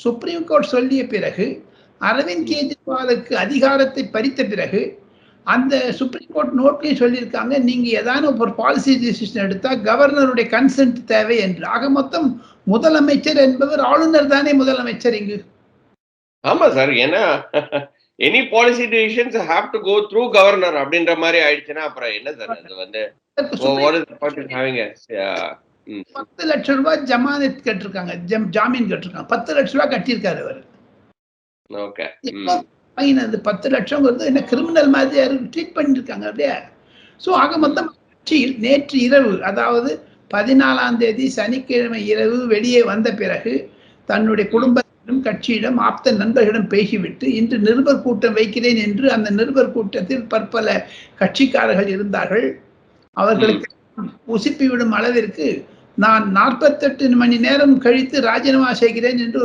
Supreme court சொல்லிய பிறகு அரவிந்த் கெஜ்ரிவாலுக்கு அதிகாரத்தை பறித்த பிறகு அந்த சுப்ரீம் கோர்ட் நோட்லயும் சொல்லியிருக்காங்க, நீங்க ஏதாவது ஒரு பாலிசி டிசிஷன் எடுத்தா கவர்னருடைய கன்சென்ட் தேவை என்று. ஆக மொத்தம் முதலமைச்சர் என்பவர் ஆளுநர் தானே முதலமைச்சர் இங்கு. ஆமா சார். ஏன்னா any policy decisions have to go through governor அப்படின்ற மாதிரி ஆயிடுச்சுன்னா அப்புறம் என்ன சார் அது வந்து having a 10 லட்சம் ரூபாய் ஜமானத் கட்டிருக்காங்க, ஜாமீன் கட்டிருக்காங்க. 10 லட்சம் ரூபாய் கட்டியிருக்காரு அவர். ஓகே. அது 10 லட்சம்ங்கிறது என்ன கிரிமினல் மாதிரி யாரும் ட்ரீட் பண்ணிருக்காங்க அப்படியே. ஸோ ஆக மொத்தம் கட்சியில் நேற்று இரவு, அதாவது 14ஆம் தேதி சனிக்கிழமை இரவு வெளியே வந்த பிறகு தன்னுடைய குடும்பத்திடம், கட்சியிடம், ஆப்த நண்பர்களிடம் பேசிவிட்டு இன்று நிருபர் கூட்டம் வைக்கிறேன் என்று அந்த நிருபர் கூட்டத்தில் பற்பல கட்சிக்காரர்கள் இருந்தார்கள். அவர்களுக்கு உசுப்பிவிடும் அளவிற்கு நான் 48 மணி நேரம் கழித்து ராஜினாமா செய்கிறேன் என்று